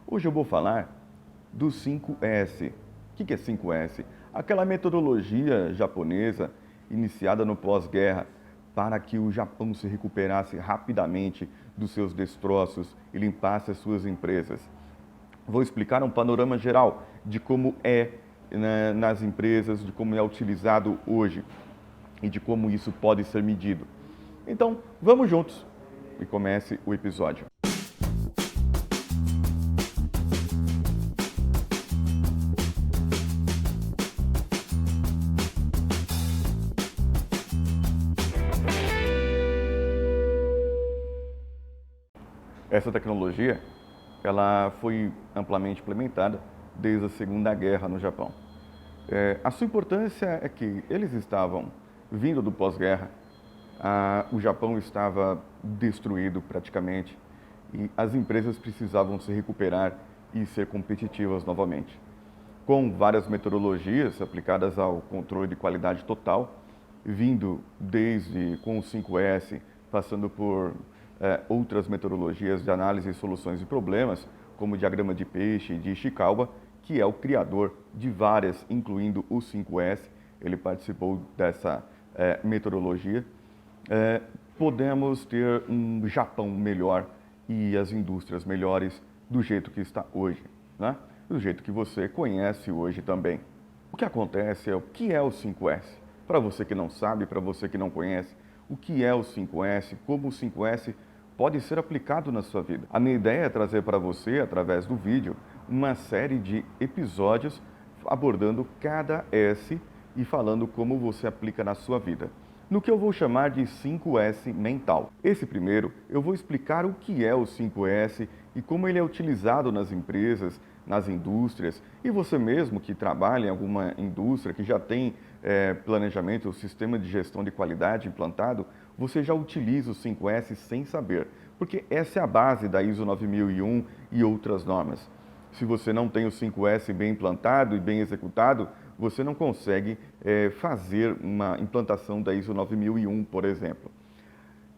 Hoje eu vou falar do 5S. O que é 5S? Aquela metodologia japonesa iniciada no pós-guerra para que o Japão se recuperasse rapidamente dos seus destroços e limpasse as suas empresas. Vou explicar um panorama geral de como é nas empresas, de como é utilizado hoje e de como isso pode ser medido. Então, vamos juntos e comece o episódio. Essa tecnologia, ela foi amplamente implementada desde a Segunda Guerra no Japão. A sua importância é que eles estavam vindo do pós-guerra, o Japão estava destruído praticamente e as empresas precisavam se recuperar e ser competitivas novamente. Com várias metodologias aplicadas ao controle de qualidade total, vindo desde com o 5S, passando por outras metodologias de análise e soluções de problemas, como o diagrama de peixe de Ishikawa, que é o criador de várias, incluindo o 5S, ele participou dessa metodologia. Podemos ter um Japão melhor e as indústrias melhores do jeito que está hoje, né? Do jeito que você conhece hoje também. O que acontece é o que é o 5S? Para você que não sabe, para você que não conhece, o que é o 5S, como o 5S pode ser aplicado na sua vida. A minha ideia é trazer para você, através do vídeo, uma série de episódios abordando cada S e falando como você aplica na sua vida. No que eu vou chamar de 5S mental. Esse primeiro, eu vou explicar o que é o 5S e como ele é utilizado nas empresas, nas indústrias, e você mesmo que trabalha em alguma indústria, que já tem planejamento, o sistema de gestão de qualidade implantado, você já utiliza o 5S sem saber, porque essa é a base da ISO 9001 e outras normas. Se você não tem o 5S bem implantado e bem executado, você não consegue fazer uma implantação da ISO 9001, por exemplo.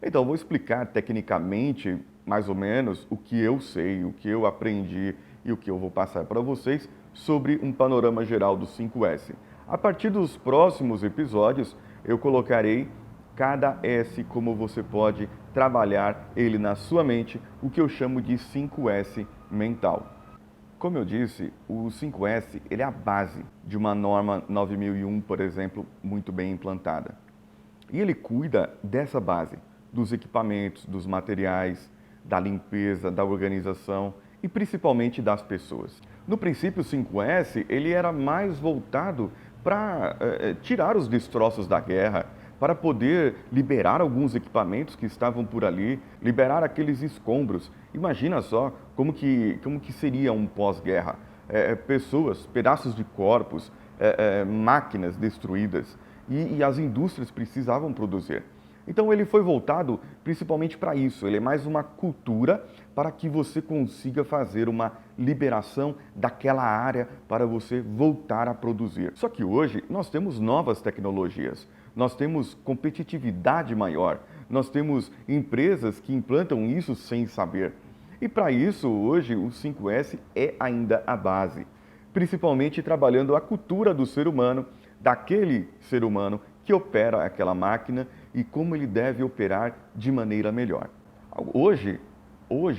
Então, vou explicar tecnicamente, mais ou menos, o que eu sei, o que eu aprendi e o que eu vou passar para vocês sobre um panorama geral do 5S. A partir dos próximos episódios, eu colocarei cada S, como você pode trabalhar ele na sua mente, o que eu chamo de 5S mental. Como eu disse, o 5S ele é a base de uma norma 9001, por exemplo, muito bem implantada. E ele cuida dessa base, dos equipamentos, dos materiais, da limpeza, da organização e principalmente das pessoas. No princípio, o 5S ele era mais voltado para tirar os destroços da guerra, para poder liberar alguns equipamentos que estavam por ali, liberar aqueles escombros. Imagina só como que seria um pós-guerra. Pessoas, pedaços de corpos, máquinas destruídas e as indústrias precisavam produzir. Então ele foi voltado principalmente para isso, ele é mais uma cultura para que você consiga fazer uma liberação daquela área para você voltar a produzir. Só que hoje nós temos novas tecnologias, nós temos competitividade maior, nós temos empresas que implantam isso sem saber. E para isso hoje o 5S é ainda a base, principalmente trabalhando a cultura do ser humano, daquele ser humano que opera aquela máquina e como ele deve operar de maneira melhor. Hoje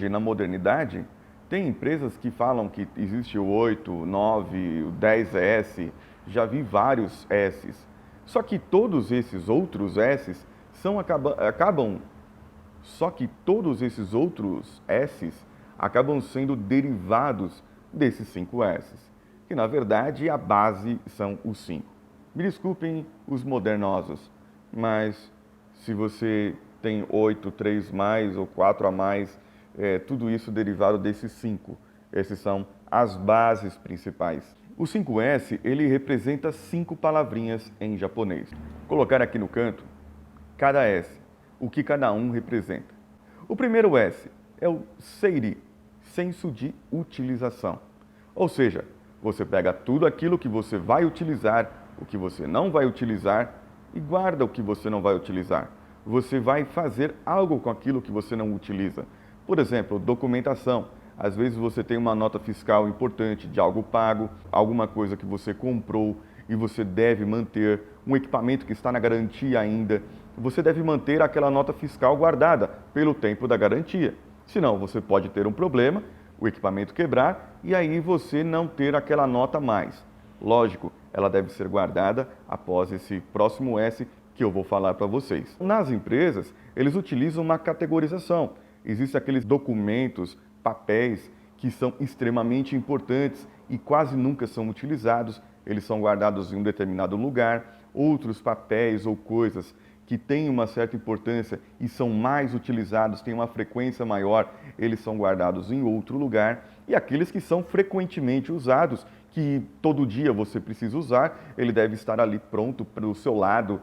na modernidade, tem empresas que falam que existe o 8, o 9, o 10S, já vi vários S's. Só que todos esses outros S's acabam sendo derivados desses 5 S's, que na verdade a base são os 5. Me desculpem os modernosos, mas se você tem 8, 3 mais ou 4 a mais, tudo isso derivado desses 5. Esses são as bases principais. O 5S, ele representa 5 palavrinhas em japonês. Vou colocar aqui no canto, cada S, o que cada um representa. O primeiro S é o seiri, senso de utilização. Ou seja, você pega tudo aquilo que você vai utilizar, o que você não vai utilizar e guarda o que você não vai utilizar. Você vai fazer algo com aquilo que você não utiliza. Por exemplo, documentação. Às vezes você tem uma nota fiscal importante de algo pago, alguma coisa que você comprou e você deve manter, um equipamento que está na garantia ainda, você deve manter aquela nota fiscal guardada pelo tempo da garantia. Senão você pode ter um problema, o equipamento quebrar e aí você não ter aquela nota mais. Lógico, ela deve ser guardada após esse próximo S que eu vou falar para vocês. Nas empresas, eles utilizam uma categorização. Existem aqueles documentos, papéis, que são extremamente importantes e quase nunca são utilizados. Eles são guardados em um determinado lugar. Outros papéis ou coisas que têm uma certa importância e são mais utilizados, têm uma frequência maior, eles são guardados em outro lugar. E aqueles que são frequentemente usados, que todo dia você precisa usar, ele deve estar ali pronto para o seu lado,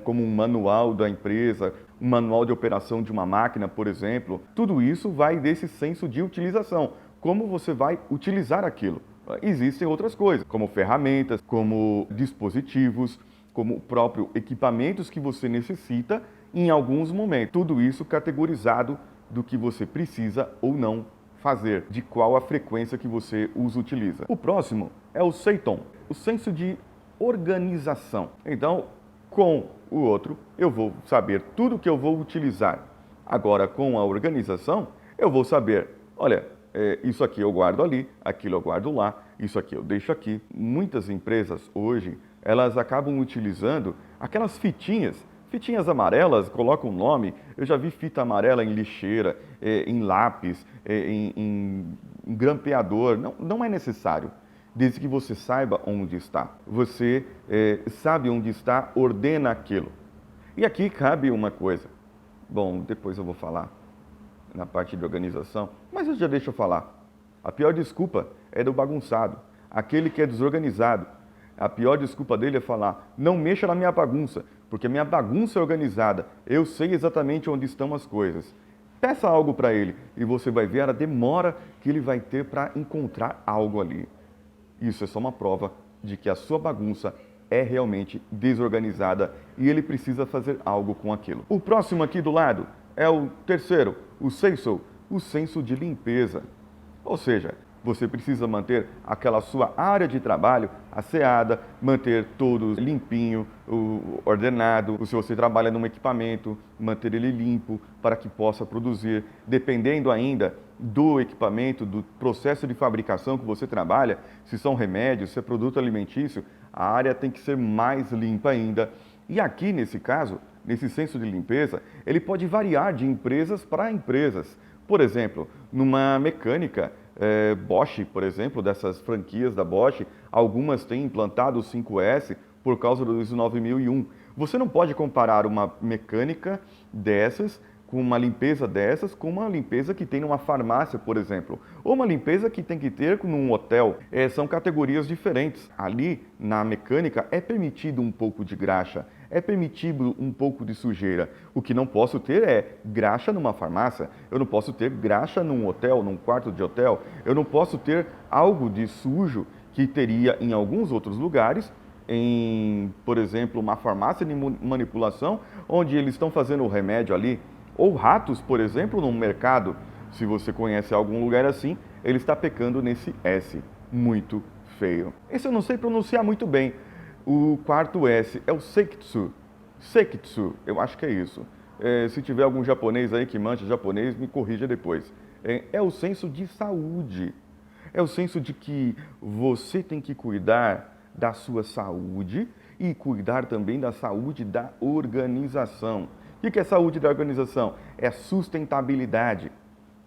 como um manual da empresa, um manual de operação de uma máquina, por exemplo. Tudo isso vai desse senso de utilização, como você vai utilizar aquilo. Existem outras coisas, como ferramentas, como dispositivos, como próprio equipamentos que você necessita em alguns momentos. Tudo isso categorizado do que você precisa ou não fazer, de qual a frequência que você os utiliza. O próximo é o SEITON, o senso de organização. Então, com o outro, eu vou saber tudo que eu vou utilizar. Agora, com a organização, eu vou saber, olha, isso aqui eu guardo ali, aquilo eu guardo lá, isso aqui eu deixo aqui. Muitas empresas hoje, elas acabam utilizando aquelas fitinhas amarelas, colocam um nome. Eu já vi fita amarela em lixeira, em lápis, em grampeador. Não é necessário, desde que você saiba onde está. Você sabe onde está, ordena aquilo. E aqui cabe uma coisa. Bom, depois eu vou falar na parte de organização, mas eu já deixo eu falar. A pior desculpa é do bagunçado, aquele que é desorganizado. A pior desculpa dele é falar, não mexa na minha bagunça, porque a minha bagunça é organizada, eu sei exatamente onde estão as coisas. Peça algo para ele e você vai ver a demora que ele vai ter para encontrar algo ali. Isso é só uma prova de que a sua bagunça é realmente desorganizada e ele precisa fazer algo com aquilo. O próximo aqui do lado é o terceiro, o SEISO, o senso de limpeza. Ou seja, você precisa manter aquela sua área de trabalho asseada, manter tudo limpinho, ordenado. Se você trabalha num equipamento, manter ele limpo para que possa produzir. Dependendo ainda do equipamento, do processo de fabricação que você trabalha, se são remédios, se é produto alimentício, a área tem que ser mais limpa ainda. E aqui, nesse caso, nesse senso de limpeza, ele pode variar de empresas para empresas. Por exemplo, numa mecânica, Bosch, por exemplo, dessas franquias da Bosch, algumas têm implantado o 5S por causa do ISO 9001. Você não pode comparar uma mecânica dessas, com uma limpeza dessas, com uma limpeza que tem numa farmácia, por exemplo, ou uma limpeza que tem que ter num hotel. São categorias diferentes. Ali, na mecânica, é permitido um pouco de graxa, é permitido um pouco de sujeira. O que não posso ter é graxa numa farmácia, eu não posso ter graxa num hotel, num quarto de hotel, eu não posso ter algo de sujo que teria em alguns outros lugares, por exemplo, uma farmácia de manipulação, onde eles estão fazendo o remédio ali, ou ratos, por exemplo, num mercado. Se você conhece algum lugar assim, ele está pecando nesse S, muito feio. Esse eu não sei pronunciar muito bem. O quarto S é o Seikitsu. Seikitsu, eu acho que é isso. Se tiver algum japonês aí que manja japonês, me corrija depois. É o senso de saúde. É o senso de que você tem que cuidar da sua saúde e cuidar também da saúde da organização. O que é saúde da organização? É sustentabilidade.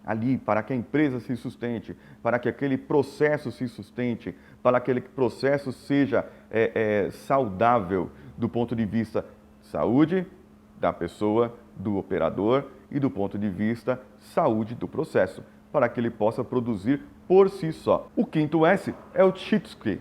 Ali, para que a empresa se sustente, para que aquele processo se sustente, para que aquele processo seja saudável do ponto de vista saúde da pessoa, do operador e do ponto de vista saúde do processo, para que ele possa produzir por si só. O quinto S é o Chitsuke,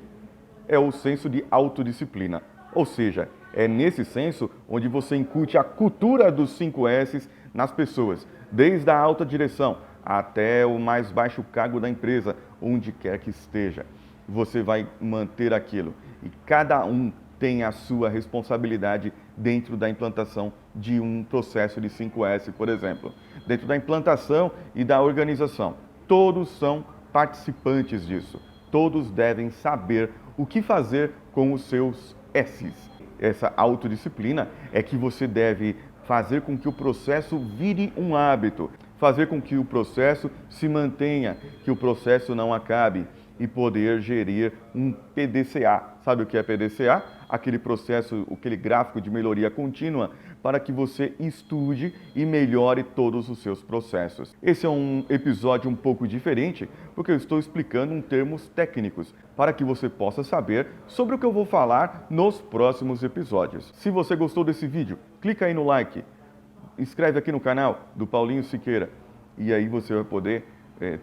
é o senso de autodisciplina, ou seja, é nesse senso onde você incute a cultura dos 5 S's nas pessoas, desde a alta direção até o mais baixo cargo da empresa, onde quer que esteja. Você vai manter aquilo e cada um tem a sua responsabilidade dentro da implantação de um processo de 5S, por exemplo. Dentro da implantação e da organização. todos são participantes disso. Todos devem saber o que fazer com os seus S's. Essa autodisciplina é que você deve fazer com que o processo vire um hábito, fazer com que o processo se mantenha, que o processo não acabe e poder gerir um PDCA. Sabe o que é PDCA? Aquele processo, aquele gráfico de melhoria contínua para que você estude e melhore todos os seus processos. Esse é um episódio um pouco diferente, porque eu estou explicando em termos técnicos, para que você possa saber sobre o que eu vou falar nos próximos episódios. Se você gostou desse vídeo, clica aí no like, inscreve aqui no canal do Paulinho Siqueira, e aí você vai poder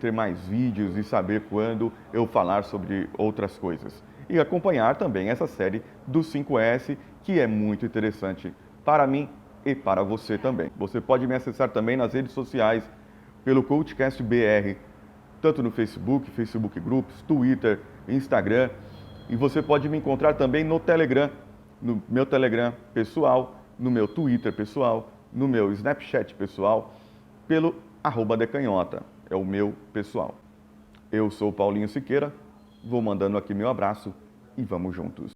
ter mais vídeos e saber quando eu falar sobre outras coisas. E acompanhar também essa série do 5S, que é muito interessante para mim e para você também. Você pode me acessar também nas redes sociais pelo Coachcast BR, tanto no Facebook, Facebook Groups, Twitter, Instagram. E você pode me encontrar também no Telegram, no meu Telegram pessoal, no meu Twitter pessoal, no meu Snapchat pessoal, pelo @decanhota. É o meu pessoal. Eu sou Paulinho Siqueira, vou mandando aqui meu abraço e vamos juntos.